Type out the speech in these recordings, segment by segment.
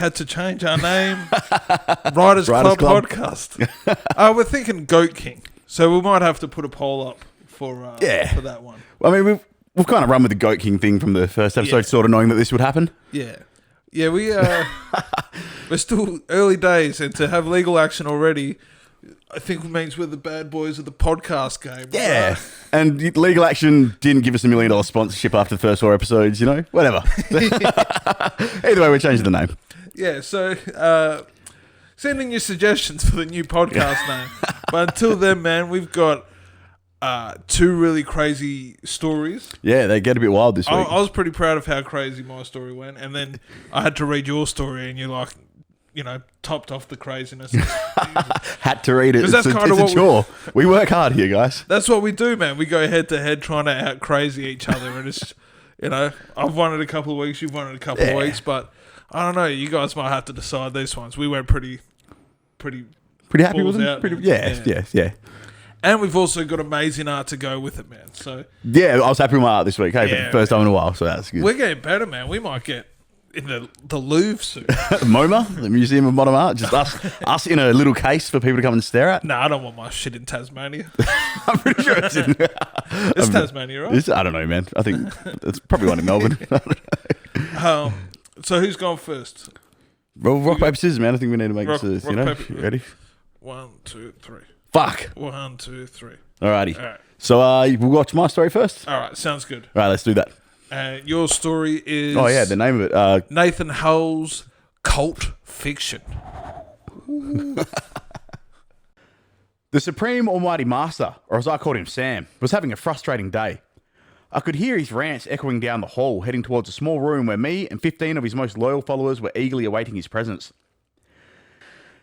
had to change our name. Writers Club Podcast. We're thinking Goat King. So we might have to put a poll up for that one. I mean, we've kind of run with the Goat King thing from the first episode, sort of knowing that this would happen. Yeah. Yeah, we're still early days, and to have legal action already, I think it means we're the bad boys of the podcast game. Yeah. And legal action didn't give us $1 million sponsorship after the first 4 episodes, whatever. Either way, we're changing the name. Yeah, so send in your suggestions for the new podcast name. But until then, man, we've got 2 really crazy stories. Yeah, they get a bit wild this week. I was pretty proud of how crazy my story went, and then I had to read your story, and you're topped off the craziness. Had to read it. It's a chore. We work hard here, guys. That's what we do, man. We go head to head trying to out crazy each other, and it's I've won it a couple of weeks, you've won it a couple of weeks, but I don't know. You guys might have to decide these ones. We went pretty happy with them. Yeah. And we've also got amazing art to go with it, man. So yeah, I was happy with my art this week. Hey, for the first time in a while, so that's good. We're getting better, man. We might get in the Louvre soon. MoMA, the Museum of Modern Art, just us in a little case for people to come and stare at. No, I don't want my shit in Tasmania. I'm pretty sure it's in. It's Tasmania, right? I don't know, man. I think it's probably one in Melbourne. So who's going first? Well, rock, paper, scissors, man. I think we need to make this. Paper, ready? 1, 2, 3. Fuck. 1, 2, 3. Alrighty. All right. So we'll watch my story first. All right, sounds good. All right, let's do that. Your story is... Oh, yeah, the name of it. Nathan Hull's Cult Fiction. The Supreme Almighty Master, or as I called him, Sam, was having a frustrating day. I could hear his rants echoing down the hall, heading towards a small room where me and 15 of his most loyal followers were eagerly awaiting his presence.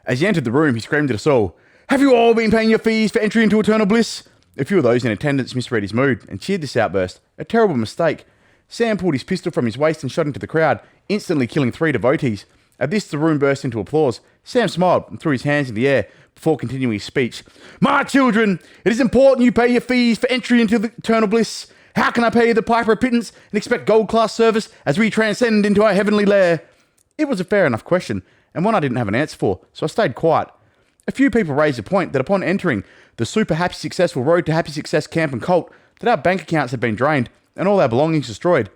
As he entered the room, he screamed at us all, "Have you all been paying your fees for entry into eternal bliss?" A few of those in attendance misread his mood and cheered this outburst. A terrible mistake. Sam pulled his pistol from his waist and shot into the crowd, instantly killing 3 devotees. At this, the room burst into applause. Sam smiled and threw his hands in the air before continuing his speech. "My children, it is important you pay your fees for entry into the eternal bliss. How can I pay the piper a pittance and expect gold-class service as we transcend into our heavenly lair?" It was a fair enough question, and one I didn't have an answer for, so I stayed quiet. A few people raised the point that upon entering the super happy successful road to happy success camp and cult, that our bank accounts had been drained and all our belongings destroyed,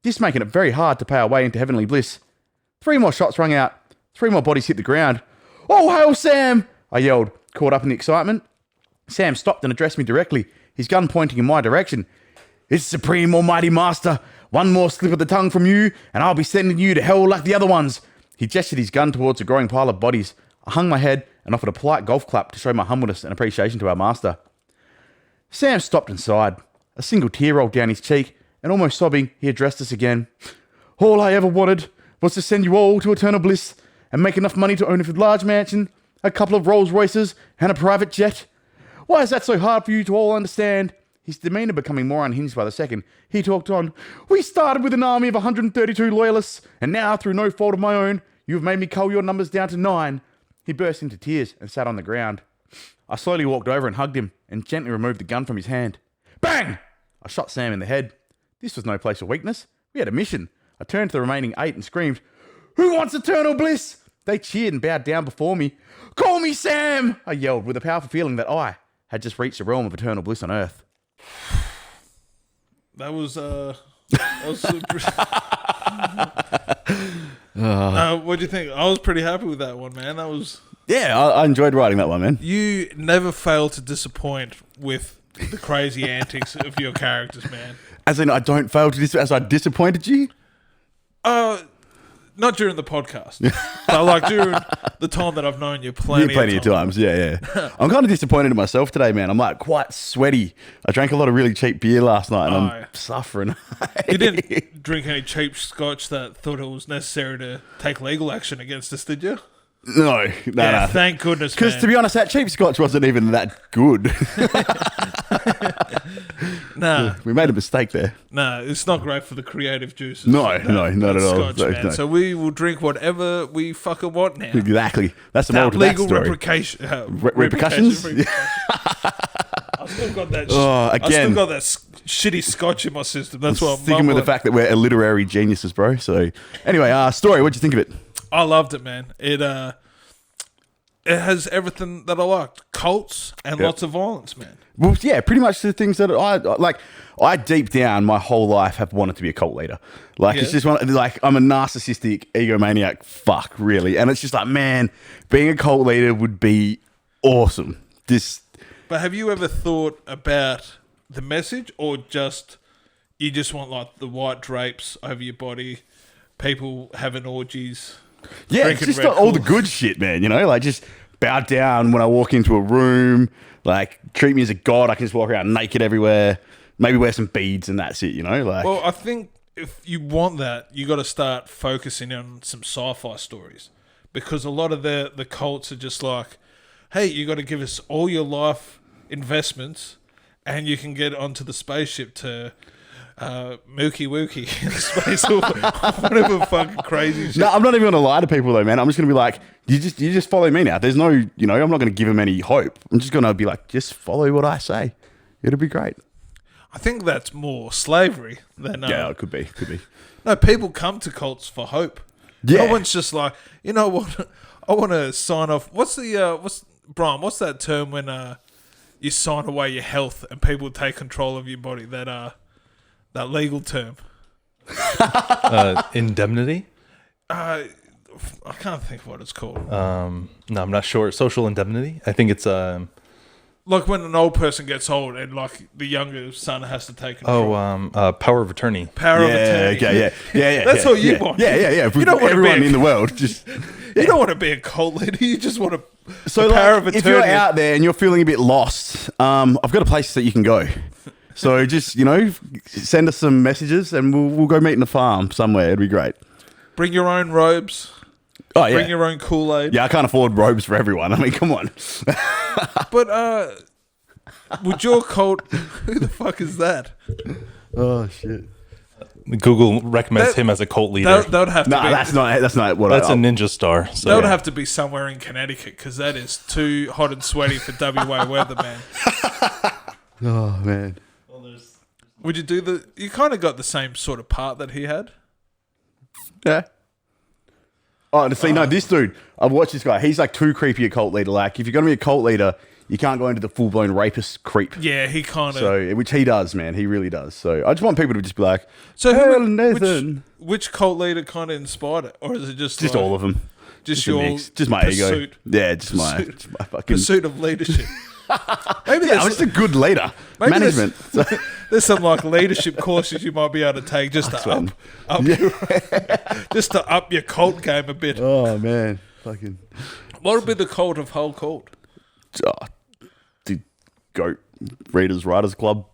this making it very hard to pay our way into heavenly bliss. 3 more shots rang out. 3 more bodies hit the ground. "Oh, hail Sam!" I yelled, caught up in the excitement. Sam stopped and addressed me directly, his gun pointing in my direction. "It's Supreme Almighty Master. One more slip of the tongue from you, and I'll be sending you to hell like the other ones." He gestured his gun towards a growing pile of bodies. I hung my head and offered a polite golf clap to show my humbleness and appreciation to our master. Sam stopped and sighed. A single tear rolled down his cheek, and almost sobbing, he addressed us again. "All I ever wanted was to send you all to eternal bliss and make enough money to own a large mansion, a couple of Rolls Royces, and a private jet. Why is that so hard for you to all understand?" His demeanour becoming more unhinged by the second, he talked on. "We started with an army of 132 loyalists, and now, through no fault of my own, you have made me cull your numbers down to 9. He burst into tears and sat on the ground. I slowly walked over and hugged him and gently removed the gun from his hand. Bang! I shot Sam in the head. This was no place for weakness. We had a mission. I turned to the remaining 8 and screamed, "Who wants eternal bliss?" They cheered and bowed down before me. "Call me Sam!" I yelled with a powerful feeling that I had just reached the realm of eternal bliss on earth. That was super. What do you think? I was pretty happy with that one, man. That was... Yeah, I enjoyed writing that one, man. You never fail to disappoint with the crazy antics of your characters, man. As in, I don't fail to as I disappointed you? Not during the podcast, but like during the time that I've known you plenty of times. Yeah. I'm kind of disappointed in myself today, man. I'm like quite sweaty. I drank a lot of really cheap beer last night and I'm suffering. You didn't drink any cheap scotch that thought it was necessary to take legal action against us, did you? No. Thank goodness, because to be honest, that cheap scotch wasn't even that good. Nah. We made a mistake there. Nah, it's not great for the creative juices. No, not at all. Scotch, man. So we will drink whatever we fucking want now. Exactly. That's the moral to that story. Repercussions? I've still got that shitty scotch in my system. That's what I'm sticking with the fact that we're literary geniuses, bro. So anyway, story, what'd you think of it? I loved it, man. It has everything that I liked. Cults and lots of violence, man. Well, yeah, pretty much the things that I like. I deep down, my whole life have wanted to be a cult leader. Like it's just like I'm a narcissistic egomaniac. Fuck, really, and it's just like, man, being a cult leader would be awesome. But have you ever thought about the message, or you just want like the white drapes over your body, people having orgies? Yeah, it's just all the good shit, man. You know, like just bow down when I walk into a room. Like treat me as a god. I can just walk around naked everywhere. Maybe wear some beads and that's it. You know, like. Well, I think if you want that, you got to start focusing on some sci-fi stories, because a lot of the cults are just like, hey, you got to give us all your life investments, and you can get onto the spaceship to Mookie Wookie in space or whatever fucking crazy shit. No, I'm not even gonna lie to people though, man. I'm just gonna be like, you just follow me now. There's no, you know, I'm not gonna give them any hope. I'm just gonna be like, just follow what I say. It'll be great. I think that's more slavery than Yeah, it could be. No, people come to cults for hope. Yeah. No one's just like, you know what? I want to sign off. What's that term when you sign away your health and people take control of your body? That legal term. Indemnity? I can't think of what it's called. No, I'm not sure. Social indemnity? I think it's like when an old person gets old and like the younger son has to take control. power of attorney. Power of attorney. Okay, yeah. That's all you want. Yeah. You don't want everyone in the world just. You don't want to be a cult leader. You just want to. So like, if you're out there and you're feeling a bit lost, I've got a place that you can go. So just, you know, send us some messages and we'll go meet in the farm somewhere. It'd be great. Bring your own robes. Oh yeah. Bring your own Kool-Aid. Yeah, I can't afford robes for everyone. I mean, come on. But would your cult? Who the fuck is that? Oh shit. Google recommends him as a cult leader. That would have to be. That's not what. That's a ninja star. So. That would have to be somewhere in Connecticut, because that is too hot and sweaty for WA weather, man. Oh man. Would you do you kind of got the same sort of part that he had? Yeah. Oh, to see, no, this dude, I've watched this guy. He's like too creepy a cult leader. Like, if you're going to be a cult leader, you can't go into the full-blown rapist creep. Yeah, he kind of... So, which he does, man. He really does. So, I just want people to just be like, Nathan. Which cult leader kind of inspired it? Or is it just like, all of them. Just your mix. Just my pursuit. ego. Yeah, just my fucking... Pursuit of leadership. Maybe I'm just a good leader. Management. There's some like leadership courses you might be able to take just to just to up your cult game a bit. Oh man, fucking. What would be the cult of whole cult? The Goat Readers Writers Club.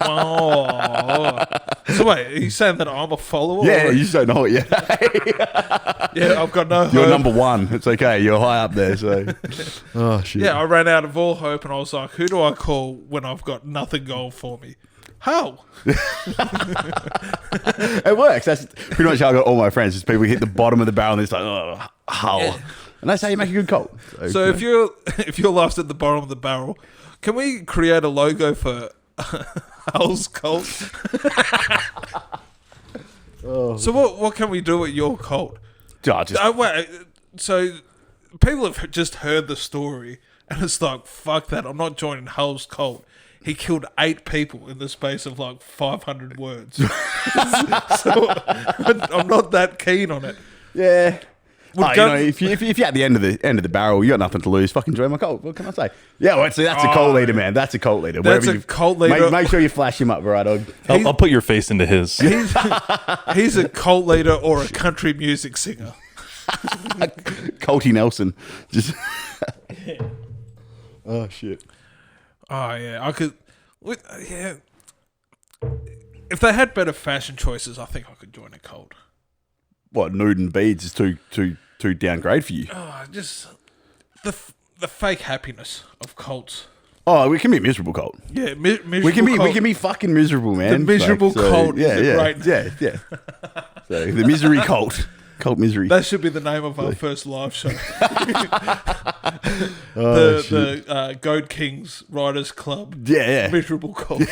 Oh. So wait, are you saying that I'm a follower? Yeah, you just don't know it yet. Yeah, I've got no hope. You're number one. It's okay. You're high up there. So, oh shit. Yeah, I ran out of all hope, and I was like, "Who do I call when I've got nothing going for me?" How? It works. That's pretty much how I got all my friends. Is people hit the bottom of the barrel and it's like, oh, Hull. Yeah. And that's how you make a good cult. So if your life's at the bottom of the barrel, can we create a logo for Hull's cult? So what can we do at your cult? Wait, so people have just heard the story and it's like, fuck that, I'm not joining Hull's cult. He killed 8 people in the space of like 500 words. So I'm not that keen on it. Yeah. If you're at the end of the barrel, you got nothing to lose. Fucking join my cult. What can I say? Yeah, well, see, that's a cult leader, man. That's a cult leader. That's a cult leader. Make sure you flash him up, right, dog? I'll put your face into his. He's a cult leader or a country music singer. Colty Nelson. Just. Oh shit. Oh yeah, I could. Yeah. If they had better fashion choices, I think I could join a cult. What, nude and beads is too downgrade for you? Oh, just the fake happiness of cults. Oh, we can be a miserable cult. Yeah, miserable. We can be fucking miserable, man. The miserable cult. Yeah. So the misery cult. Cult misery. That should be the name of our first live show. the Goat Kings Writers Club. Yeah. Miserable cult.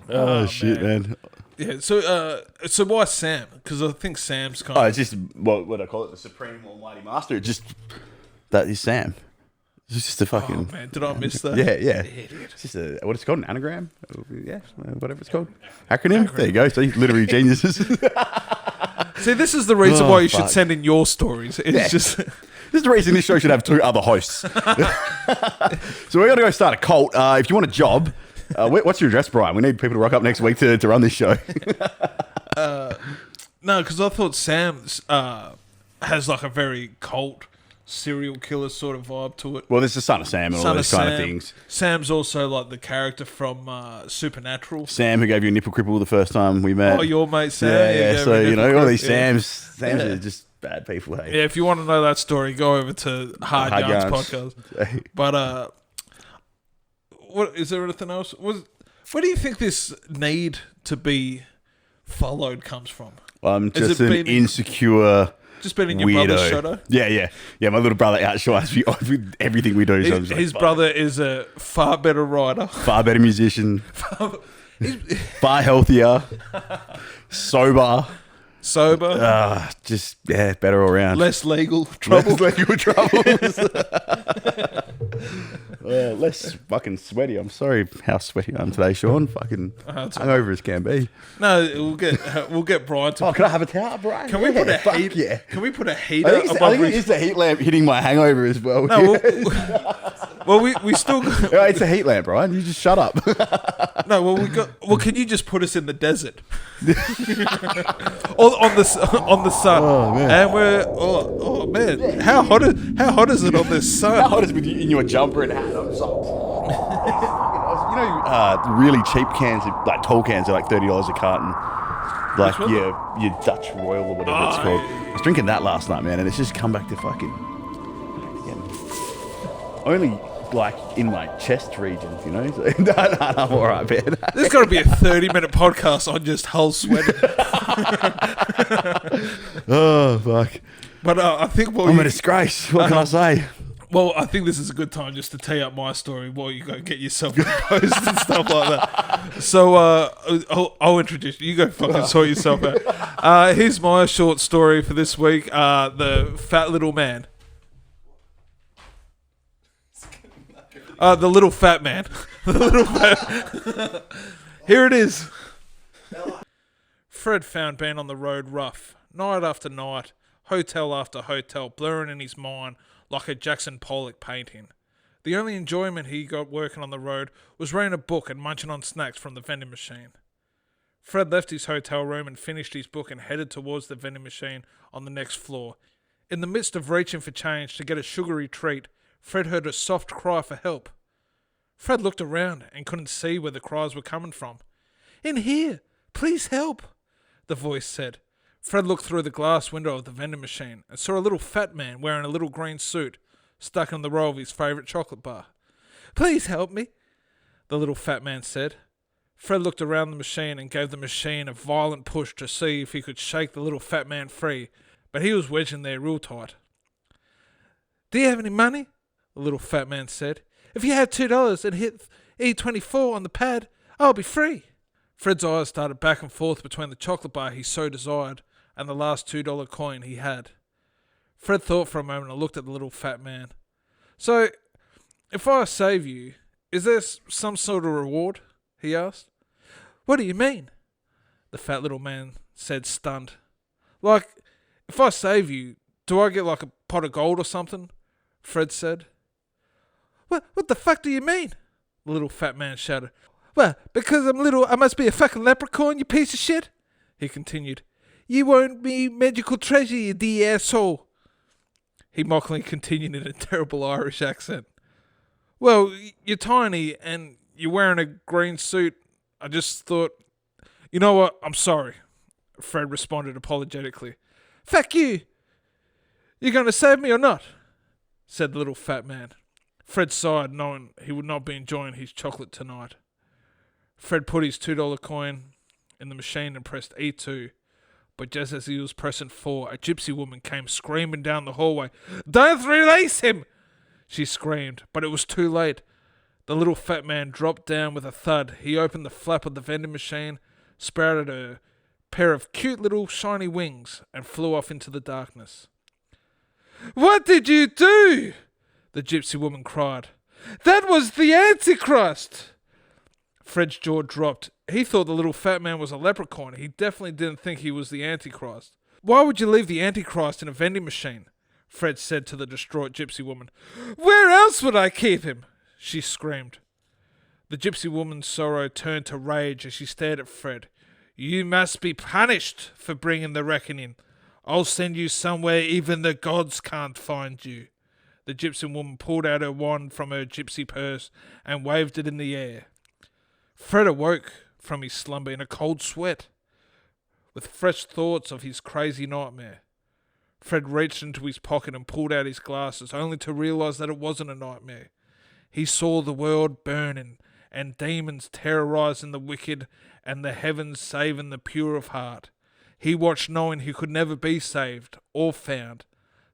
Oh shit, man. Yeah. So why Sam? Because I think Sam's kind Oh, of. it's just what I call it, the Supreme Almighty Master. It just that is Sam. It's just a fucking. Oh man, did I miss that? Yeah. It's just a what it's called, an anagram. Yeah, whatever it's called. Acronym. There you go. So literary geniuses. See, this is the reason why you should fuck. send in your stories. It's just. This is the reason this show should have 2 other hosts. So we're going to go start a cult. If you want a job, what's your address, Brian? We need people to rock up next week to run this show. No, because I thought Sam has like a very cult serial killer sort of vibe to it. Well, there's the son of Sam and all Son those of kind Sam. of things. Sam's also like the character from Supernatural. Sam, who gave you a nipple cripple the first time we met. Oh, your mate Sam. Yeah. So, you know, all these Yeah. Sams are just bad people, hey? Yeah, if you want to know that story, go over to Hard Yarns podcast. But what is there anything else? Where do you think this need to be followed comes from? I'm Has just it an been- insecure Just been in your weirdo. brother's shadow? Yeah. My little brother outshines me with everything we do. So I'm just like, His fuck. brother is a far better writer. Far better musician, far healthier, sober, Sober, better all around. less legal trouble. Less legal troubles. Less fucking sweaty. I'm sorry how sweaty I am today, Sean. Fucking That's hungover as can be. No, we'll get Brian to. Oh, can I have a towel, Brian? Can we put a fuck heat? Yeah. Can we put a I heater think, above? it's the heat lamp hitting my hangover as well. No, well, we still. Yeah, it's a heat lamp, Brian. You just shut up. No, well, we got. Well, can you just put us in the desert, on the sun? Oh, man. And we're oh man, how hot is it on this sun? How hot is it with you in your jumper and hat? I'm just like, really cheap cans, like tall cans, are like $30 a carton. Like your Dutch Royal or whatever it's called. I was drinking that last night, man, and it's just come back to fucking only like in my chest region, you know. So, no, I'm all right, man. There's got to be a 30-minute podcast on just Hull sweating. Oh fuck! But I think I'm a disgrace. What can I say? Well, I think this is a good time just to tee up my story while you go get yourself composed and stuff like that. So I'll introduce you. You go fucking sort yourself out. Here's my short story for this week. The Fat Little Man. The Little Fat Man. The Little Fat. Here it is. Fred found being on the road rough, night after night, hotel after hotel, blurring in his mind like a Jackson Pollock painting. The only enjoyment he got working on the road was reading a book and munching on snacks from the vending machine. Fred left his hotel room and finished his book and headed towards the vending machine on the next floor. In the midst of reaching for change to get a sugary treat, Fred heard a soft cry for help. Fred looked around and couldn't see where the cries were coming from. "In here! Please help!" the voice said. Fred looked through the glass window of the vending machine and saw a little fat man wearing a little green suit stuck in the row of his favourite chocolate bar. "Please help me," the little fat man said. Fred looked around the machine and gave the machine a violent push to see if he could shake the little fat man free, but he was wedged in there real tight. "Do you have any money?" the little fat man said. "If you have $2 and hit E24 on the pad, I'll be free." Fred's eyes started back and forth between the chocolate bar he so desired and the last $2 coin he had. Fred thought for a moment and looked at the little fat man. "So, if I save you, is there some sort of reward?" he asked. "What do you mean?" the fat little man said, stunned. "Like, if I save you, do I get like a pot of gold or something?" Fred said. What the fuck do you mean?" the little fat man shouted. "Well, because I'm little, I must be a fucking leprechaun, you piece of shit," he continued. "You won't be magical treasure, you dear asshole." He mockingly continued in a terrible Irish accent. "Well, you're tiny and you're wearing a green suit. I just thought..." "You know what? I'm sorry," Fred responded apologetically. "Fuck you! You going to save me or not?" said the little fat man. Fred sighed, knowing he would not be enjoying his chocolate tonight. Fred put his $2 coin in the machine and pressed E2. But just as he was pressing 4, a gypsy woman came screaming down the hallway. "Don't release him!" she screamed, but it was too late. The little fat man dropped down with a thud. He opened the flap of the vending machine, sprouted a pair of cute little shiny wings, and flew off into the darkness. "What did you do?" the gypsy woman cried. "That was the Antichrist!" Fred's jaw dropped. He thought the little fat man was a leprechaun. He definitely didn't think he was the Antichrist. "Why would you leave the Antichrist in a vending machine?" Fred said to the distraught gypsy woman. "Where else would I keep him?" she screamed. The gypsy woman's sorrow turned to rage as she stared at Fred. "You must be punished for bringing the reckoning. I'll send you somewhere even the gods can't find you." The gypsy woman pulled out her wand from her gypsy purse and waved it in the air. Fred awoke from his slumber in a cold sweat, with fresh thoughts of his crazy nightmare. Fred reached into his pocket and pulled out his glasses, only to realize that it wasn't a nightmare. He saw the world burning, and demons terrorizing the wicked, and the heavens saving the pure of heart. He watched knowing he could never be saved or found,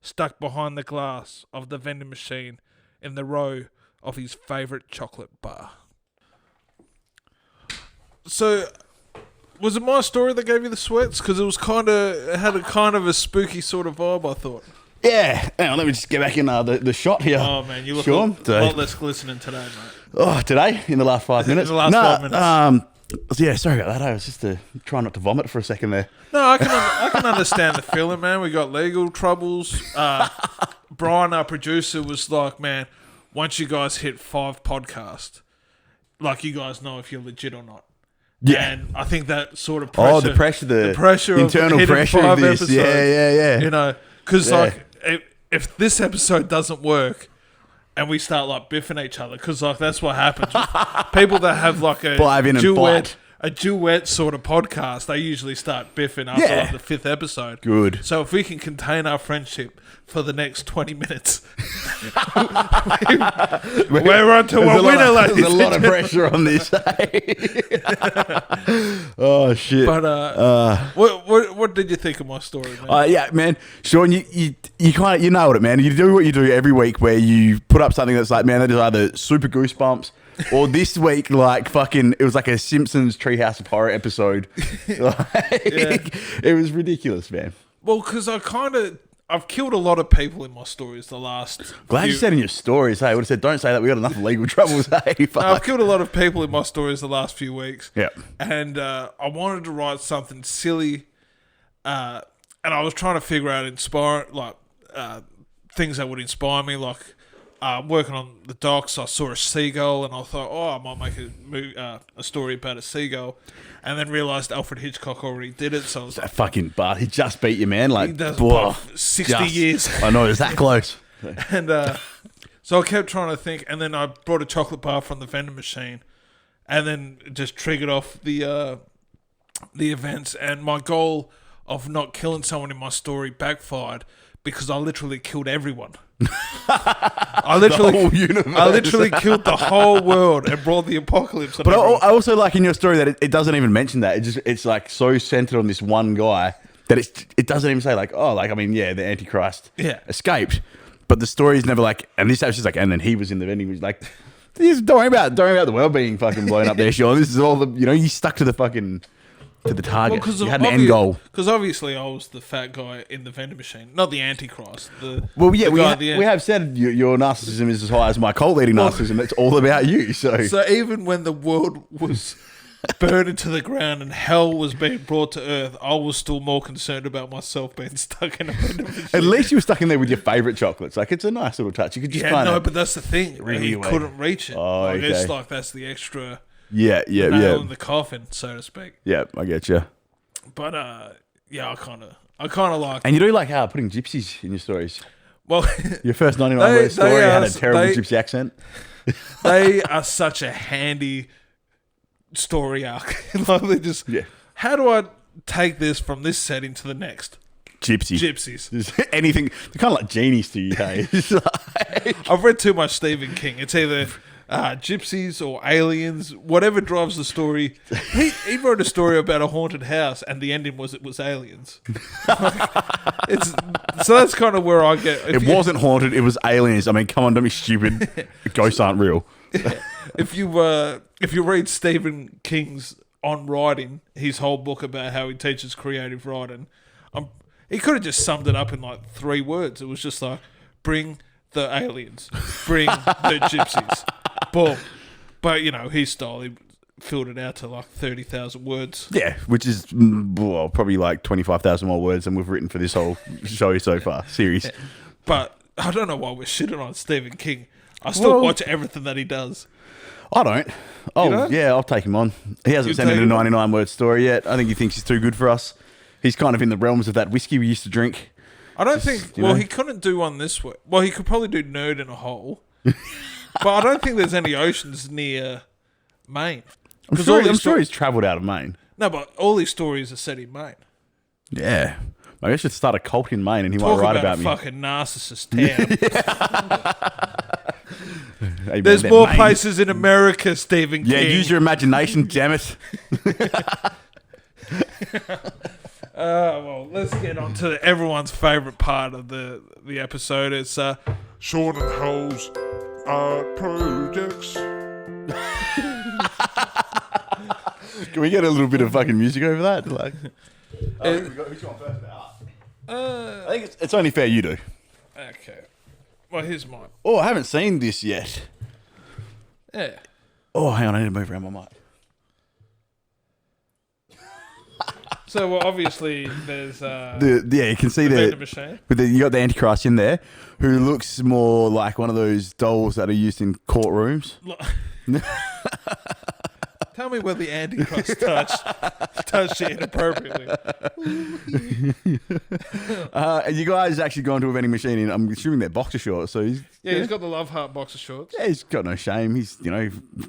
stuck behind the glass of the vending machine in the row of his favourite chocolate bar. So, was it my story that gave you the sweats? Because it had a kind of a spooky sort of vibe, I thought. Yeah. Hang on, let me just get back in the shot here. Oh, man, you look Sean, a lot less glistening today, mate. Oh, today? In the last 5 minutes? In the last 5 minutes. Yeah, sorry about that. I was just trying not to vomit for a second there. No, I can understand the feeling, man. We got legal troubles. Brian, our producer, was like, man, once you guys hit 5 podcasts, like, you guys know if you're legit or not. Yeah. And I think that sort of pressure. Oh, the pressure internal of pressure of this. Episodes, Yeah. You know, because, Yeah. like, if this episode doesn't work and we start, like, biffing each other, because, like, that's what happens. People that have, like, a duet sort of podcast, they usually start biffing after like the 5th episode. Good. So if we can contain our friendship for the next 20 minutes, we're on to a winner, ladies. There's a lot of pressure on this. Oh shit! But what did you think of my story, man? Yeah, man, Sean, you kind of you nailed it, man. You do what you do every week, where you put up something that's like, man, that is either super goosebumps. Or this week, like fucking, it was like a Simpsons Treehouse of Horror episode. It was ridiculous, man. Well, because I've killed a lot of people in my stories the last. Glad you said in your stories, hey, I would have said, don't say that, we got enough legal troubles, hey. Fuck. No, I've killed a lot of people in my stories the last few weeks. Yeah. And I wanted to write something silly, and I was trying to figure out things that would inspire me, like. Working on the docks, I saw a seagull, and I thought, I might make a story about a seagull, and then realised Alfred Hitchcock already did it. So I was that fucking bart, he just beat you, man. Like, he does whoa, 60 years. I know, it's that close. And so I kept trying to think, and then I brought a chocolate bar from the vending machine, and then just triggered off the events, and my goal of not killing someone in my story backfired because I literally killed everyone. I literally killed the whole world and brought the apocalypse. But I also like in your story that it doesn't even mention that. It's like so centered on this one guy that it doesn't even say like, the Antichrist escaped. But the story is never like, and this was just like, and then he was in the vending. He was like, don't worry about the world being fucking blown up there, Sean. This is all you stuck to the fucking. To the target. You had an end goal. Because obviously I was the fat guy in the vending machine, not the Antichrist. We have said your narcissism is as high as my cult-leading narcissism. It's all about you. So even when the world was burned to the ground and hell was being brought to earth, I was still more concerned about myself being stuck in a vending machine. At least you were stuck in there with your favourite chocolates. Like, it's a nice little touch. You could just but that's the thing. You couldn't reach it. Oh, okay. It's like that's the extra... nail in the coffin, so to speak. Yeah, I get you. But I kind of like. And you do like how putting gypsies in your stories. Well, your first 99 word story had a terrible gypsy accent. They are such a handy story arc. Like they just. Yeah. How do I take this from this setting to the next? Gypsies. Just anything. They're kind of like genies to you, hey. I've read too much Stephen King. It's either. Gypsies or aliens, whatever drives the story. He wrote a story about a haunted house, and the ending was it was aliens. So that's kind of where I get. It wasn't haunted; it was aliens. I mean, come on, don't be stupid. Ghosts aren't real. If you read Stephen King's on writing his whole book about how he teaches creative writing. He could have just summed it up in like 3 words. It was just like, bring the aliens, bring the gypsies, boom. But, you know, his style, he filled it out to like 30,000 words. Yeah, which is probably like 25,000 more words than we've written for this whole show so far, series. But I don't know why we're shitting on Stephen King. I still watch everything that he does. I don't. Oh, don't? yeah, I'll take him on. He hasn't sent in a 99-word story yet. I think he thinks he's too good for us. He's kind of in the realms of that whiskey we used to drink. I don't think... Well, he couldn't do one this way. Well, he could probably do Nerd in a Hole. But I don't think there's any oceans near Maine. I'm sure he's travelled out of Maine. No, but all these stories are set in Maine. Yeah. Maybe I should start a cult in Maine and he Talk might write about a me. fucking narcissist town. Hey, There's man, more Maine. places in America, Stephen King. Yeah, use your imagination, damn it. Well, let's get on to everyone's favourite part of the episode. It's Sean and Hole's art projects. Can we get a little bit of fucking music over that? Like, it- who's going first now? I think it's only fair you do. okay. Well, here's mine. Oh, I haven't seen this yet. Yeah. Oh, hang on, I need to move around my mic. So, well, obviously, there's Yeah, you can see vending the machine. you got the Antichrist in there, who looks more like one of those dolls that are used in courtrooms. Tell me where the Antichrist touched it inappropriately. And you guys actually gone to a vending machine in, I'm assuming they're boxer shorts, so he's He's got the Love Heart boxer shorts. yeah, he's got no shame. He's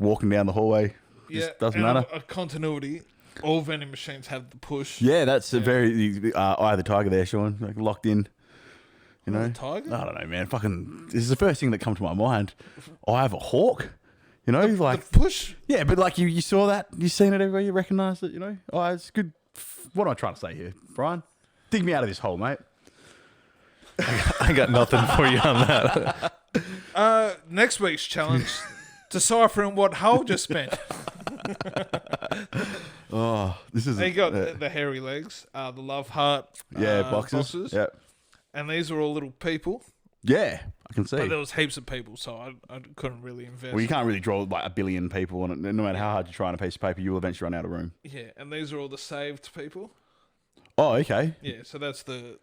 walking down the hallway. Just doesn't and matter. A continuity. All vending machines have the push. Yeah, that's a very eye of the tiger there, Sean. Like locked in. You know, The tiger? I don't know, man. Fucking, this is the first thing that comes to my mind. I have a hawk. You know, like The push. yeah, but like you saw that, you seen it everywhere, you recognised it. You know, oh, it's good. What am I trying to say here, Brian? Dig me out of this hole, mate. I got nothing for you on that. Next week's challenge: deciphering what Hull just spent. Oh, this is He got the hairy legs, the Love Heart, boxes. Yeah, and these are all little people. yeah, I can see. But there was heaps of people, so I couldn't really invest. Well, you can't really draw like a billion people on it. No matter how hard you try on a piece of paper, you will eventually run out of room. Yeah, and these are all the saved people. Oh, okay. Yeah, so that's the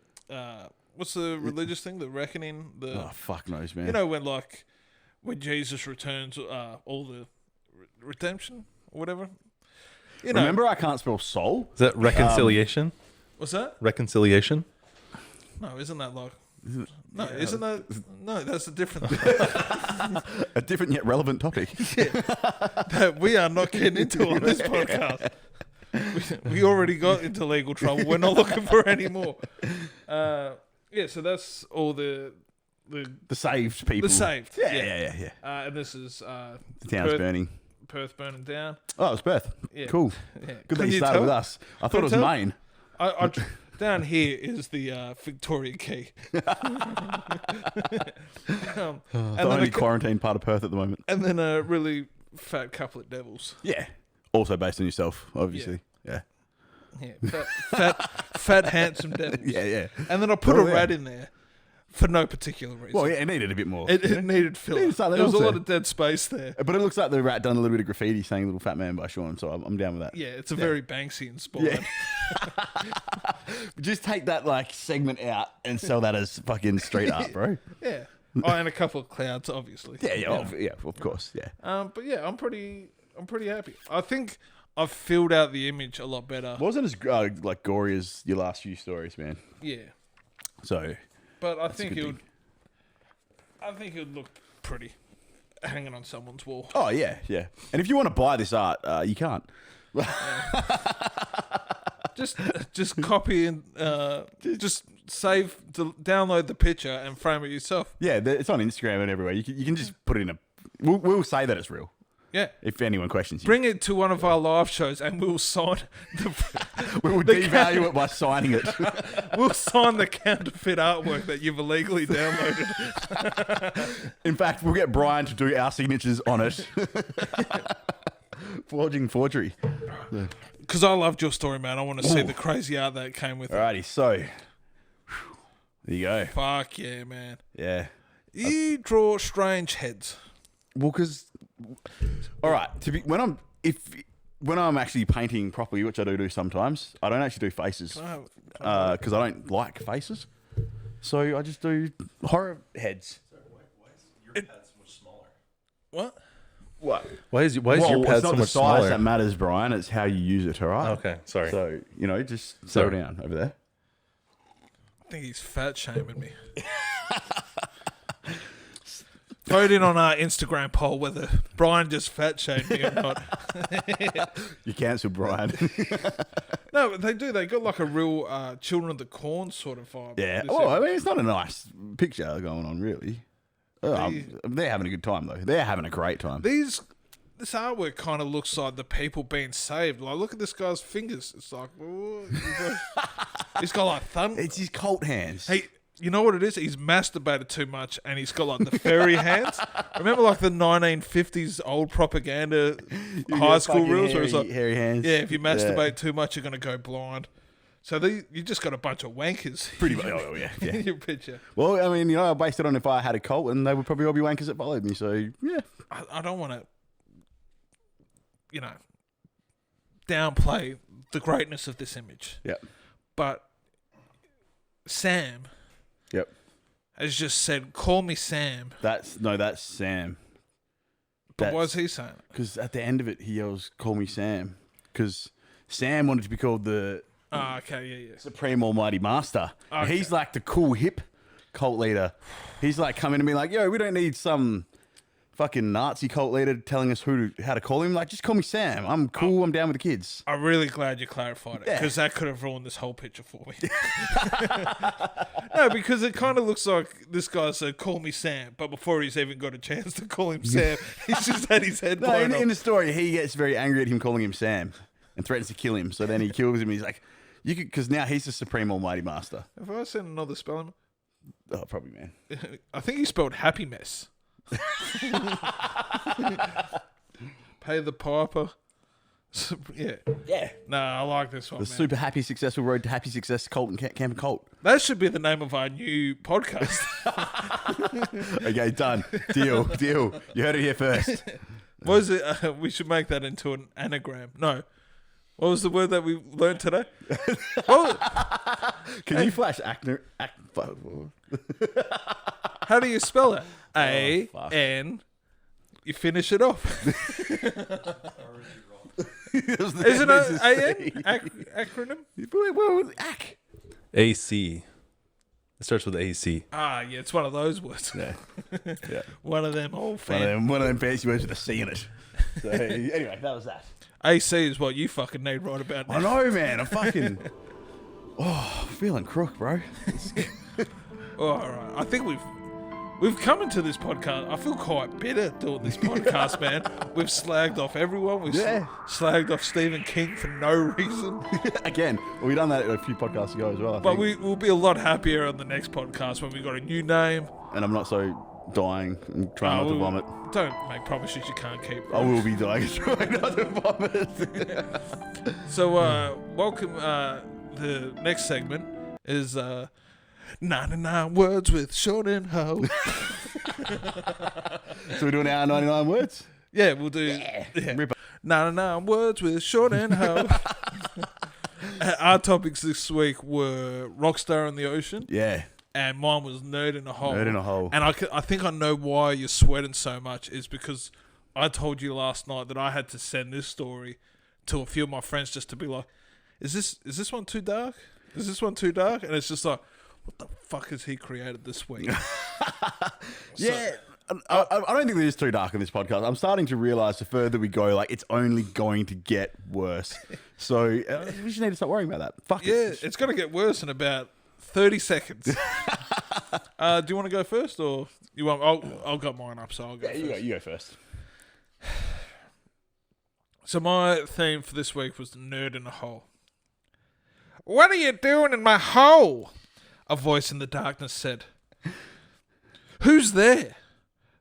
what's the religious thing? The reckoning. Oh, fuck knows, man. You know when Jesus returns, all the redemption or whatever. You know, Remember, I can't spell soul. Is that reconciliation? what's that? Reconciliation? No, isn't that like? No, isn't that? No, that's a different thing. A different yet relevant topic. that we are not getting into on this podcast. We already got into legal trouble. We're not looking for any more. Yeah, so that's all the saved people. the saved. Yeah. And this is The town's Perth, burning. Perth burning down. Oh, it was Perth. Yeah. Cool. Yeah. Good that Couldn't you you started tell? with us. I thought it was Couldn't tell? Maine. I down here is the Victoria Key. The only quarantine part of Perth at the moment. And then a really fat couple of devils. Yeah. Also based on yourself, obviously. Yeah. Yeah, fat handsome devils. Yeah. And then I put Oh, a yeah. rat in there for no particular reason. Well, yeah, it needed a bit more. It needed filler. Needed something There was a else lot there. of dead space there. But it looks like the rat done a little bit of graffiti saying "Little Fat Man" by Sean, so I'm down with that. Yeah, it's a very Banksy inspired. Just take that like segment out and sell that as fucking street art, bro. Yeah. Oh, and a couple of clouds, obviously. Yeah, of course, yeah. But yeah, I'm pretty happy. I think I've filled out the image a lot better. Wasn't as like gory as your last few stories, man. Yeah. So, But I a think good it thing. would. I think it would look pretty hanging on someone's wall. oh yeah. And if you want to buy this art, you can't. Just copy and just download the picture and frame it yourself. Yeah, it's on Instagram and everywhere. You can just put it in a. We'll say that it's real Yeah. if anyone questions you. Bring it to one of our live shows and we'll sign We will devalue it by signing it. we'll sign the counterfeit artwork that you've illegally downloaded. In fact, we'll get Brian to do our signatures on it. Forging forgery. Because I loved your story, man. I want to see the crazy art that came with it. Alrighty, so there you go. Fuck yeah, man. Yeah. You draw strange heads. Well, because all right, when I'm actually painting properly, which I do sometimes, I don't actually do faces because I don't like faces. So I just do horror heads. Your pad's much smaller. What? What? Why is your Well, pad it's so not the much size smaller? that matters, Brian. It's how you use it, all right? Okay, sorry. So, just settle Sorry. down over there. I think he's fat shaming me. Vote in on our Instagram poll whether Brian just fat shamed me or not. You cancelled Brian. No, but they do. They got like a real Children of the Corn sort of vibe. Yeah. This Oh, I mean, it's not a nice picture going on, really. They- They're having a good time, though. They're having a great time. This artwork kind of looks like the people being saved. Like, look at this guy's fingers. It's like, oh, he's got like thumb. It's his cult hands. Hey, you know what it is? He's masturbated too much, and he's got like the fairy hands. Remember, like the 1950s old propaganda high school rules, where it's like, hairy hands. yeah, if you masturbate too much, you're gonna go blind. So you just got a bunch of wankers. Pretty much. Oh, yeah. in your picture. Well, I mean, I based it on if I had a cult, and they would probably all be wankers that followed me. So, yeah. I don't want to, downplay the greatness of this image. Yep. But Sam Yep. has just said, "Call me Sam." That's Sam. But why is he saying it? Because at the end of it, he yells, "Call me Sam." Because Sam wanted to be called the Oh, okay, yeah. Supreme Almighty Master. Okay. He's like the cool hip cult leader. He's like coming to me like, "Yo, we don't need some fucking Nazi cult leader telling us how to call him. Like, just call me Sam. I'm cool. I'm down with the kids." I'm really glad you clarified it, Yeah. because that could have ruined this whole picture for me. No, because it kind of looks like this guy said, "Call me Sam," but before he's even got a chance to call him Sam, he's just had his head No, blown in off. the story, he gets very angry at him calling him Sam and threatens to kill him. So then he kills him. He's like, "You could," because now he's the Supreme Almighty Master. Have I seen another spelling? Oh, probably, man. I think he spelled happy mess. Pay the piper. Yeah. Yeah. No, I like this one, The man. super happy, successful road to happy success cult and camp and cult. That should be the name of our new podcast. Okay, done. Deal. You heard it here first. What was it? We should make that into an anagram. No. What was the word that we learned today? Can you flash actor? How do you spell it? fuck. A-N. You finish it off. Isn't it A-N? Acronym? Well, ac. AC. It starts with AC. Ah, yeah, it's one of those words. Yeah. Yeah. One of them old fan. One of them fancy words with a C in it. So, anyway, that was that. AC is what you fucking need right about now. I know, man. I'm fucking. I'm feeling crook, bro. Oh, all right. I think we've come into this podcast. I feel quite bitter doing this podcast, man. We've slagged off everyone. We've slagged off Stephen King for no reason. Again, well, we done that a few podcasts ago as well. I But think. we'll be a lot happier on the next podcast when we got a new name. And I'm not so dying and trying not to vomit. Don't make promises you can't keep. I will be dying and trying not to vomit. So, welcome. The next segment is 99 words with Short and Ho. So we're doing our 99 words? Yeah, we'll do. Yeah. 99 words with Short and Ho. Our topics this week were Rockstar in the Ocean. Yeah. And mine was Nerd in a Hole. Nerd in a Hole. And I think I know why you're sweating so much is because I told you last night that I had to send this story to a few of my friends just to be like, is this one too dark? Is this one too dark? And it's just like, what the fuck has he created this week? Yeah. I don't think there's too dark in this podcast. I'm starting to realise the further we go, like, it's only going to get worse. So we just need to stop worrying about that. Fuck Yeah, it. it's going to get worse in about 30 seconds. Do you want to go first, or you want? I'll got mine up, so I'll go. Yeah, first. you go first. So my theme for this week was the Nerd in a Hole. What are you doing in my hole? A voice in the darkness said. Who's there?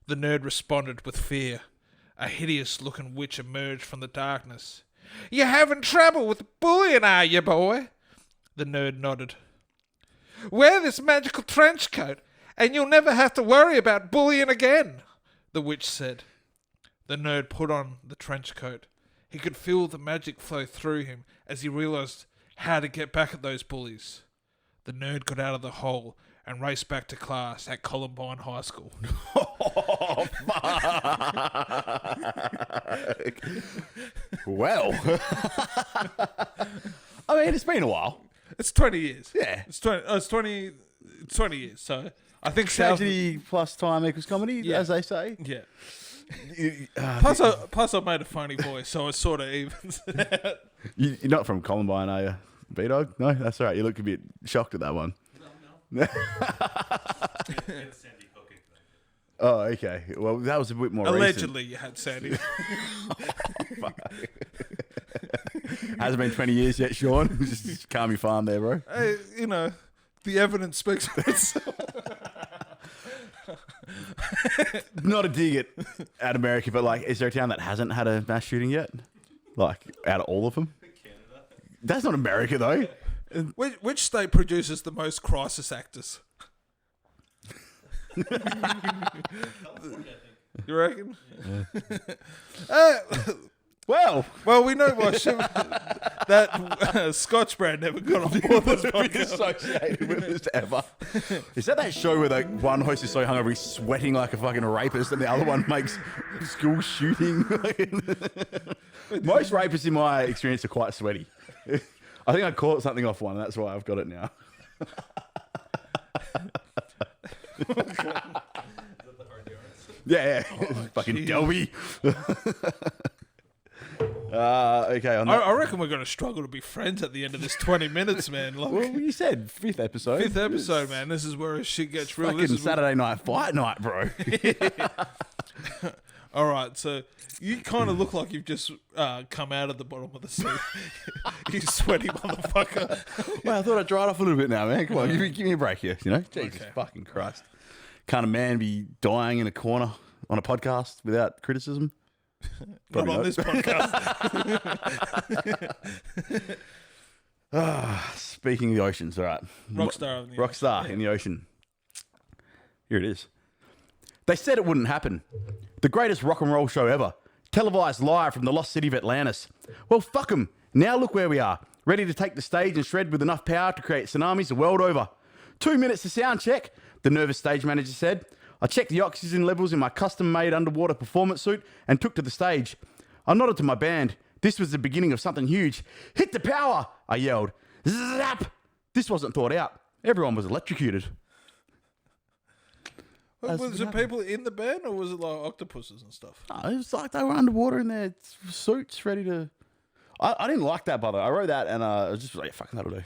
The nerd responded with fear A hideous-looking witch emerged from the darkness. "You having trouble with bullying, are you, boy?" The nerd nodded. "Wear this magical trench coat, and you'll never have to worry about bullying again," the witch said. The nerd put on the trench coat. He could feel the magic flow through him as he realized how to get back at those bullies. The nerd got out of the hole and raced back to class at Columbine High School. Oh, fuck. Well. I mean, it's been a while. It's 20 years. Yeah. It's 20 years, so I think Tragedy plus time equals comedy, as they say. Yeah. Uh, Plus I made a funny voice, so it sort of evens out. You're not from Columbine, are you? B-Dog? No, that's all right. You look a bit shocked at that one. No. Oh, okay. Well, that was a bit more Allegedly, you had Sandy. Hasn't been 20 years yet, Sean. Just calm your farm there, bro. Hey, the evidence speaks for itself. Not a dig at America, but like, is there a town that hasn't had a mass shooting yet? Like, out of all of them? Canada. That's not America, though. Which state produces the most crisis actors? You reckon? Well, we know why that Scotch brand never got on board this podcast. associated with this ever. Is that show where the one host is so hungover he's sweating like a fucking rapist and the other one makes school shooting? Most rapists in my experience are quite sweaty. I think I caught something off one, and that's why I've got it now. Yeah. Fucking geez. Delby. Okay. I reckon we're going to struggle to be friends at the end of this 20 minutes, man. Like, Well, you said fifth episode. man. This is where shit gets real. Fucking Saturday night fight night, bro. All right, so you kind of look like you've just come out of the bottom of the sea. You sweaty motherfucker. Well, I thought I'd dry it off a little bit now, man. Come on, give me a break here. Jesus fucking Christ. Can't a man be dying in a corner on a podcast without criticism? Not on this podcast. Speaking of the oceans, all right. Rockstar in the ocean. Here it is. They said it wouldn't happen. The greatest rock and roll show ever. Televised live from the lost city of Atlantis. Well, fuck them. Now look where we are. Ready to take the stage and shred with enough power to create tsunamis the world over. 2 minutes to sound check, the nervous stage manager said. I checked the oxygen levels in my custom-made underwater performance suit and took to the stage. I nodded to my band. This was the beginning of something huge. Hit the power, I yelled. Zap! This wasn't thought out. Everyone was electrocuted. Was it people in the band or was it like octopuses and stuff? No, it was like they were underwater in their suits ready to... I didn't like that, by the way. I wrote that and I was just like, yeah, fucking that'll do.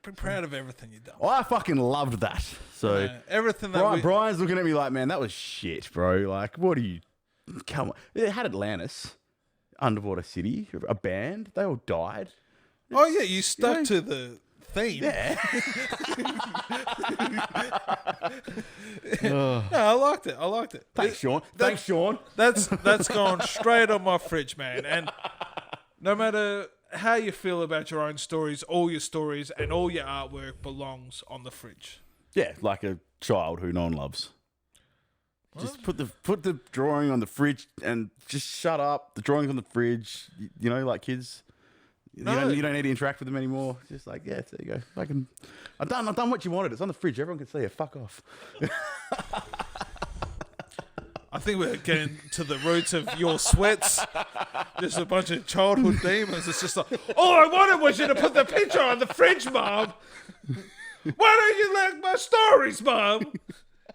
Be proud of everything you've done. I fucking loved that. So everything that Brian's looking at me like, man, that was shit, bro. Like, what are you... Come on. It had Atlantis, underwater city, a band. They all died. Oh, yeah, you stuck to the theme. Yeah. No, I liked it. Thanks, Sean. That's gone straight on my fridge, man. And no matter how you feel about your own stories, all your stories and all your artwork belongs on the fridge. Yeah, like a child who no one loves. Just put the drawing on the fridge and just shut up. The drawing's on the fridge. Like kids. No. You don't need to interact with them anymore. Just like, yeah, there you go. I've done what you wanted. It's on the fridge. Everyone can see it. Fuck off. I think we're getting to the roots of your sweats. Just a bunch of childhood demons. It's just like, all I wanted was you to put the picture on the fridge, Mom. Why don't you like my stories, Mom?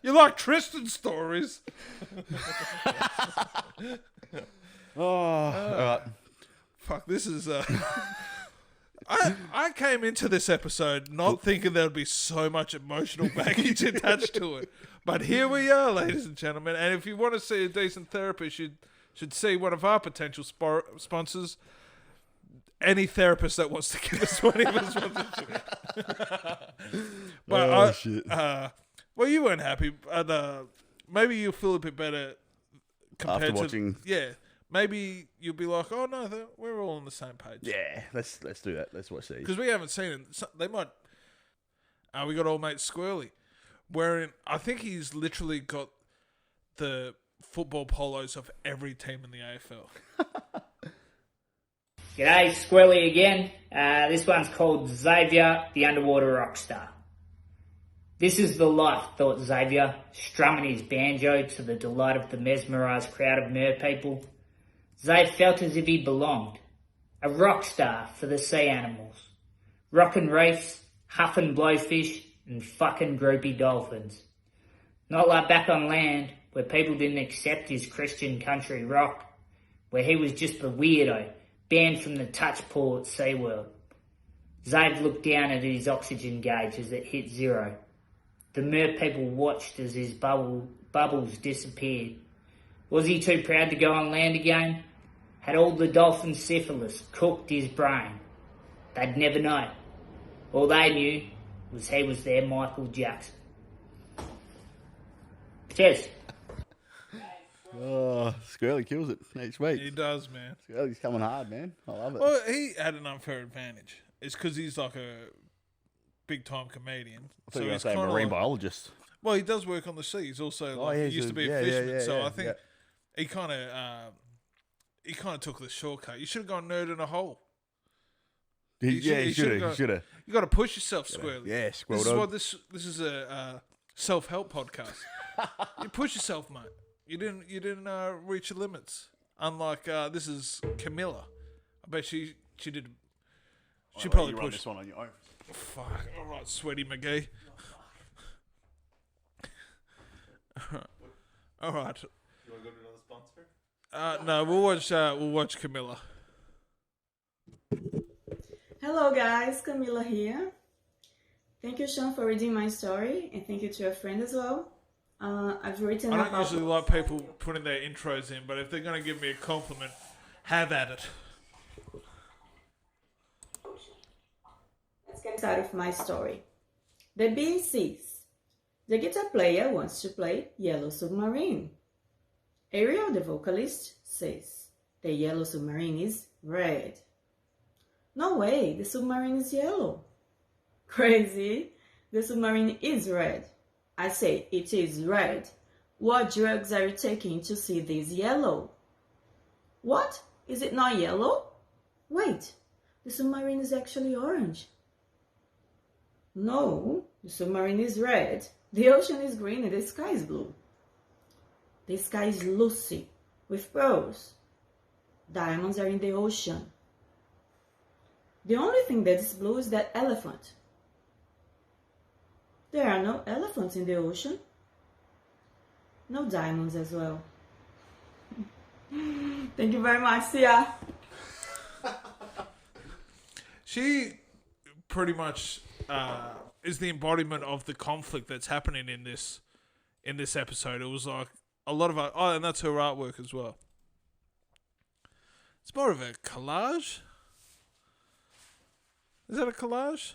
You like Tristan's stories. All right. Fuck, this is... I came into this episode not thinking there would be so much emotional baggage attached to it. But here we are, ladies and gentlemen. And if you want to see a decent therapist, you should see one of our potential sponsors. Any therapist that wants to give us money for sponsorship. But shit. Well, you weren't happy. And, maybe you'll feel a bit better compared After watching, maybe you'll be like, oh no, we're all on the same page. yeah, let's do that. Let's watch these. Because we haven't seen it. So they might. We got old mate Squirrely, wherein I think he's literally got the football polos of every team in the AFL. G'day, Squirrely again. This one's called Xavier, the Underwater Rockstar. This is the life, thought Xavier, strumming his banjo to the delight of the mesmerised crowd of mer people. Xavier felt as if he belonged. A rock star for the sea animals. Rockin' reefs, huffin' blowfish, and fucking groupie dolphins. Not like back on land, where people didn't accept his Christian country rock, where he was just the weirdo, banned from the touch pool at SeaWorld. Zabe looked down at his oxygen gauge as it hit 0. The mer people watched as his bubbles disappeared. Was he too proud to go on land again? Had all the dolphin syphilis cooked his brain? They'd never know. All they knew was he was their Michael Jackson. Cheers. Oh, Squirrely kills it each week. He does, man. Squirrely's coming hard, man. I love it. Well, he had an unfair advantage. It's because he's like a big-time comedian. I thought you were going he's to say kinda marine like- biologist. Well, he does work on the sea. He's also like, yeah, he used to be a yeah, fisherman. So yeah, I think he kind of took the shortcut. You should have gone nerd in a hole. He should have. You got to push yourself, Squirrely. Yeah, This Squirrel is dog. what this is a self-help podcast. You push yourself, mate. You didn't reach your limits. Unlike this is Camilla. I bet she did. She probably you run pushed. this one on your own. Fuck. All right, Sweaty McGee. All right. You want to go to another sponsor? No, we'll watch Camilla. Hello guys, Camila here. Thank you, Sean, for reading my story, and thank you to your friend as well. I've written I don't about... usually like people putting their intros in, but if they're going to give me a compliment, have at it. Let's get started with my story. The bee says, the guitar player wants to play Yellow Submarine. Ariel, the vocalist, says, the yellow submarine is red. No way, the submarine is yellow. Crazy, the submarine is red. I say it is red. What drugs are you taking to see this yellow? What? Is it not yellow? Wait, the submarine is actually orange. No, the submarine is red. The ocean is green and the sky is blue. The sky is lucy with pearls. Diamonds are in the ocean. The only thing that is blue is that elephant. There are no elephants in the ocean. No diamonds as well. Thank you very much. See ya. She pretty much is the embodiment of the conflict that's happening in this episode. It was like a lot of and that's her artwork as well. It's more of a collage. Is that a collage?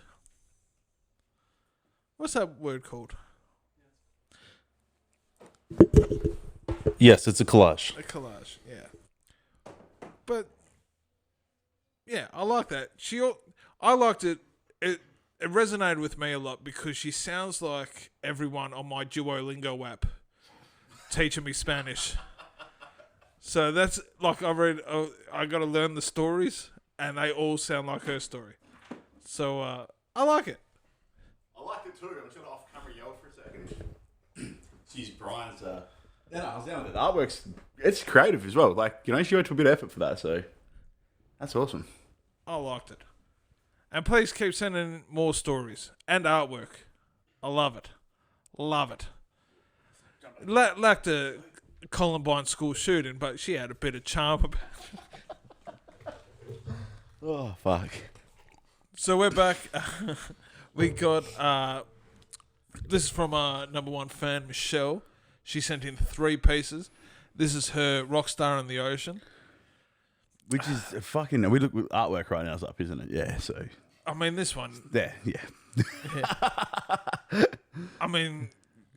What's that word called? Yes, it's a collage. A collage, yeah. But yeah, I like that. I liked it. It resonated with me a lot because she sounds like everyone on my Duolingo app teaching me Spanish. So that's like I got to learn the stories, and they all sound like her story. So I like it. I like it too. I'm just going to off-camera yell for a second. She's Brian's... I was down with it. The artwork's... It's creative as well. Like, you know, she went to a bit of effort for that, so... That's awesome. I liked it. And please keep sending more stories and artwork. I love it. Love it. Lacked a Columbine school shooting, but she had a bit of charm about it. Oh, fuck. So we're back. We got... this is from our number one fan, Michelle. She sent in 3 pieces. This is her Rockstar in the Ocean. Which is fucking... We look... Artwork right now is up, isn't it? Yeah, so... I mean, this one... Yeah. I mean,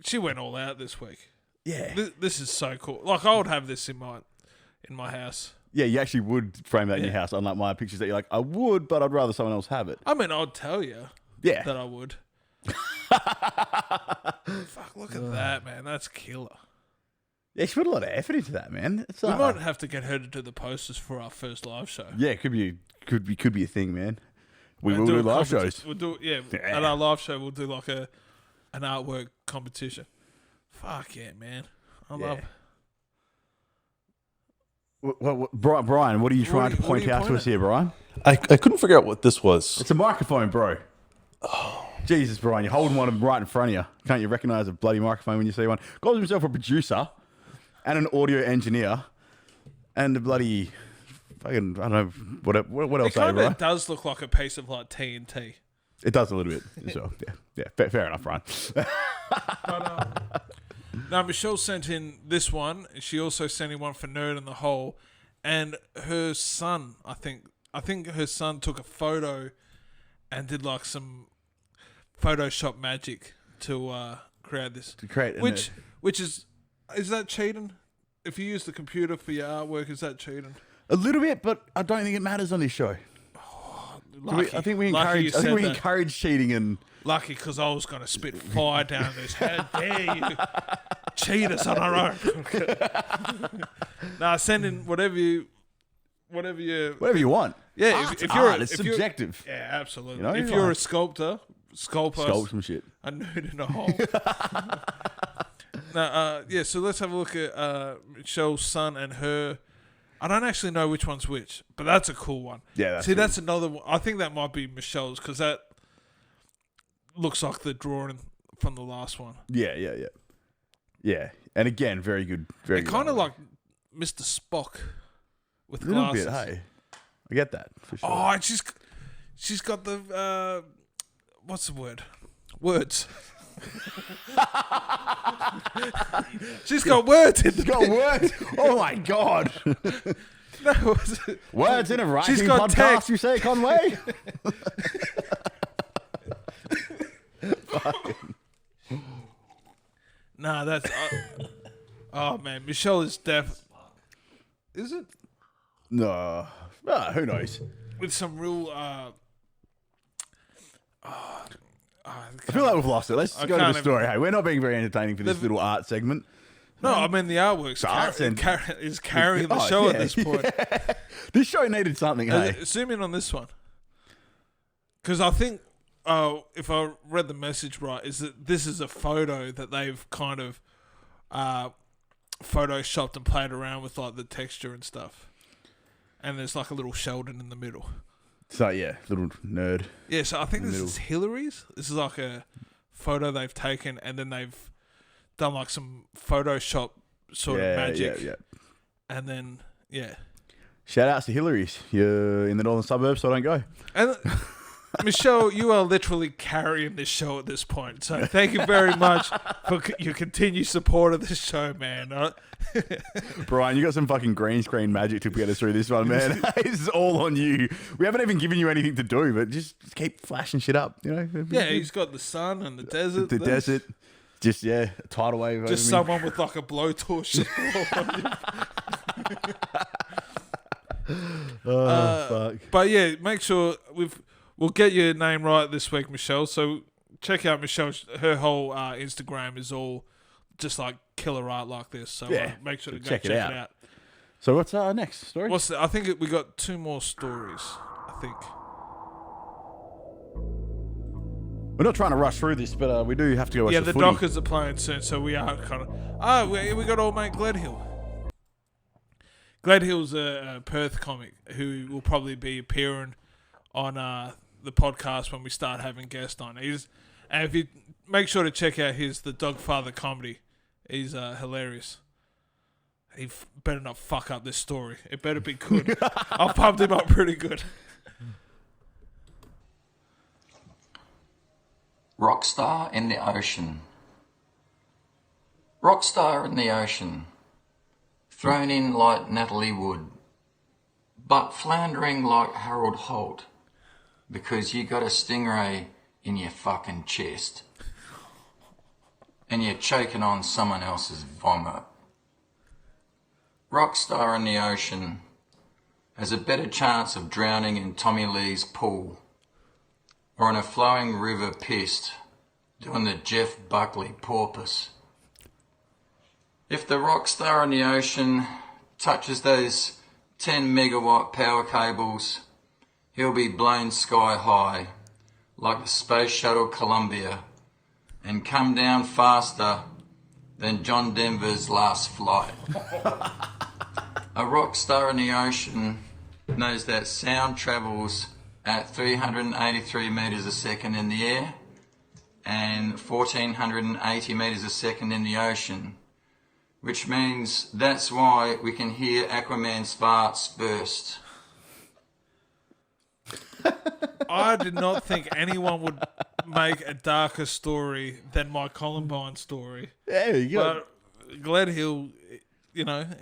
she went all out this week. Yeah. This is so cool. Like, I would have this in my house. Yeah, you actually would frame that in your house, unlike my pictures that you're like, I would, but I'd rather someone else have it. I mean, I'd tell you Yeah. that I would. Fuck, look at that, man. That's killer. Yeah, she put a lot of effort into that, man. It's, We might have to get her to do the posters for our first live show. Yeah, it could be a thing, man. We And will do a live competi- shows. We'll do at our live show. We'll do like an artwork competition. Fuck yeah, man! I love. Brian, what are you trying to what are point you out to pointing us here, Brian? I couldn't figure out what this was. It's a microphone, bro. Oh. Jesus, Brian, you're holding one right in front of you. Can't you recognize a bloody microphone when you see one? Calls himself a producer and an audio engineer and a bloody fucking, I don't know, what else It kind Brian? of does look like a piece of like TNT. It does a little bit as well. Yeah, fair enough, Brian. But now Michelle sent in this one. She also sent in one for Nerd in the Hole, and her son. I think her son took a photo and did like some Photoshop magic to create this. Which is that cheating? If you use the computer for your artwork, is that cheating? A little bit, but I don't think it matters on this show. Lucky. I think we Lucky encourage cheating and. Lucky, because I was going to spit fire down this. How dare you cheat us on our own? Nah, send in whatever you Whatever you want. Yeah, Art's if you're art, it's subjective. Yeah, absolutely. You know, if you're like- a sculptor, sculpt some shit. a Nerd in a Hole. Now, so let's have a look at Michelle's son and her. I don't actually know which one's which, but that's a cool one. Yeah, that's another one. I think that might be Michelle's because that looks like the drawing from the last one. Yeah. And again, very good. Very good. Kind of like Mr. Spock with a little glasses. bit. Hey, I get that for sure. Oh, and she's got the what's the word? Words. She's got words in She's got words. Oh my god. No, Words in a writing She's got podcast. text. You say, Conway? Nah, that's. Oh man, Michelle is deaf. Is it No. Who knows? with some real? I feel like we've lost it. Let's I go to the can't story. Hey, we're not being very entertaining for this little art segment. No, I mean the artwork's arts and- is carrying the Oh, show at yeah, this point. This show needed something, hey. Zoom in on this one, because I think, if I read the message right, is that this is a photo that they've kind of photoshopped and played around with like the texture and stuff, and there's like a little Sheldon in the middle. So, yeah, little nerd. Yeah, so I think In the this middle. is Hillary's. This is like a photo they've taken, and then they've done like some Photoshop sort of magic, Yeah. and then Shout outs to Hillary's. You're in the northern suburbs, so don't go. And Michelle, you are literally carrying this show at this point. So thank you very much for your continued support of this show, man. Brian, you got some fucking green screen magic to get us through this one, man. This is all on you. We haven't even given you anything to do, but just keep flashing shit up, you know? Yeah, he's got the sun and the desert. The desert. Just, a tidal wave over Just me. someone with like a blowtorch. Fuck. But yeah, make sure we'll get your name right this week, Michelle. So check out Michelle. Her whole Instagram is all just like killer art like this. So make sure to go check it out. So what's our next story? I think we got 2 more stories. I think. We're not trying to rush through this, but we do have to go watch Yeah, the the footy. Dockers are playing soon, so we are kind of. We got old mate Gledhill. Gledhill's a Perth comic who will probably be appearing on the podcast when we start having guests on. And if you make sure to check out the Dogfather comedy, he's hilarious. He better not fuck up this story. It better be good. I've pumped him up pretty good. Rockstar in the ocean. Rockstar in the ocean. Thrown in like Natalie Wood. But floundering like Harold Holt. Because you got a stingray in your fucking chest. and you're choking on someone else's vomit. Rockstar in the ocean has a better chance of drowning in Tommy Lee's pool or in a flowing river pissed doing the Jeff Buckley porpoise. If the rockstar in the ocean touches those 10 megawatt power cables, he'll be blown sky high like the Space Shuttle Columbia and come down faster than John Denver's last flight. A rock star in the ocean knows that sound travels at 383 metres a second in the air and 1480 metres a second in the ocean, which means that's why we can hear Aquaman's farts burst. I did not think anyone would make a darker story than my Columbine story. There you go. But Glenn Hill,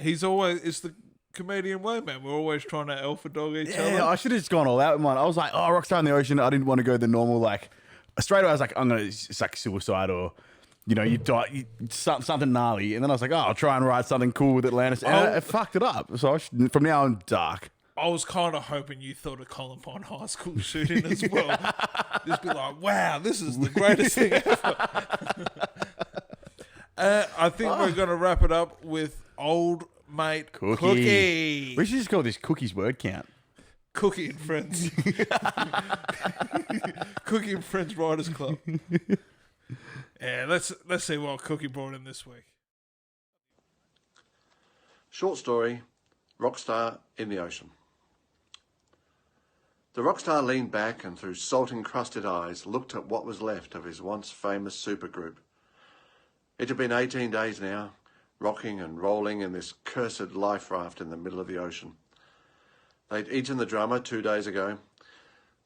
he's always, it's the comedian way, man. We're always trying to alpha dog each other. Yeah, I should have just gone all out with mine. I was like, oh, Rockstar in the Ocean. I didn't want to go the normal, like, straight away I was like, it's like suicide or, you die, something gnarly. And then I was like, oh, I'll try and write something cool with Atlantis. And I fucked it up. So from now on, dark. I was kind of hoping you thought of Columbine High School shooting as well. Just be like, wow, this is the greatest thing ever. I think we're going to wrap it up with old mate Cookie. We should just call this Cookie's word count. Cookie and Friends. Cookie and Friends Riders Club. Yeah, let's see what Cookie brought in this week. Short story, Rockstar in the Ocean. The rockstar leaned back and through salt-encrusted eyes looked at what was left of his once famous supergroup. It had been 18 days now, rocking and rolling in this cursed life raft in the middle of the ocean. They'd eaten the drummer 2 days ago.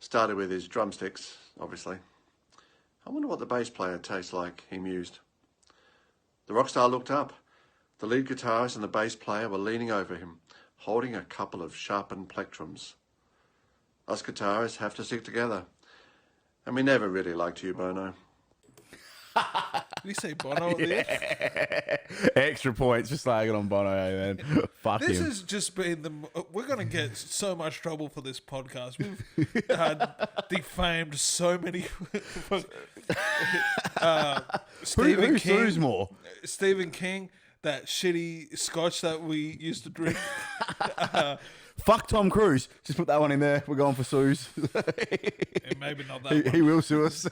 Started with his drumsticks, obviously. I wonder what the bass player tastes like, he mused. The rockstar looked up. The lead guitarist and the bass player were leaning over him, holding a couple of sharpened plectrums. Us guitarists have to stick together. And we never really liked you, Bono. Did he say Bono at the end? Extra points for slagging on Bono, man. Fuck This him. has just been we're going to get so much trouble for this podcast. We've defamed so many. Stephen Who King. sues more? Stephen King, that shitty scotch that we used to drink. Fuck Tom Cruise. Just put that one in there. We're going for sues. Yeah, maybe not that one. He will sue us.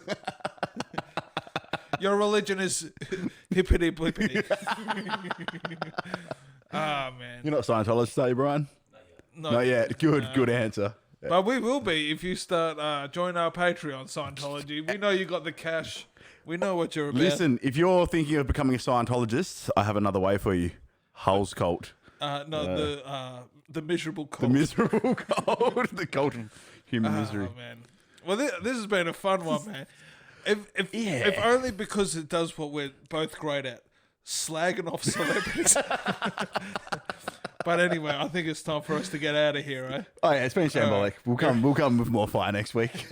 Your religion is hippity blippity. Man. You're not Scientologist, are you, Brian? Not yet. Good answer. But we will be if you start join our Patreon, Scientology. We know you got the cash. We know what you're about. Listen, if you're thinking of becoming a Scientologist, I have another way for you. Hull's cult. The miserable cult. The miserable cult. The cult of human misery. Oh, man. Well, this has been a fun one, man. If only because it does what we're both great at, slagging off celebrities. But anyway, I think it's time for us to get out of here, right? Oh yeah, it's been shambolic. We'll come with more fire next week.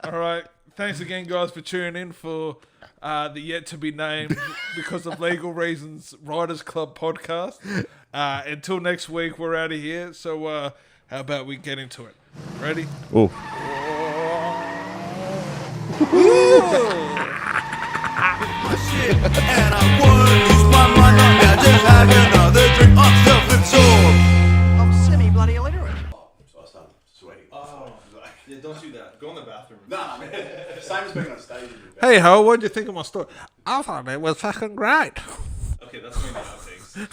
All right. Thanks again, guys, for tuning in for the yet to be named because of legal reasons Riders Club podcast. Until next week, we're out of here. So how about we get into it? Ready? Oh. And I won't use my mind right now. Just have another drink of self-absorbed. I'm semi-bloody illiterate. So I started sweating. Yeah, don't do that. Go in the bathroom. Nah, man. Same as being on stage. Hey, Ho, what'd you think of my story? I thought it was fucking great. Okay, that's maybe not things.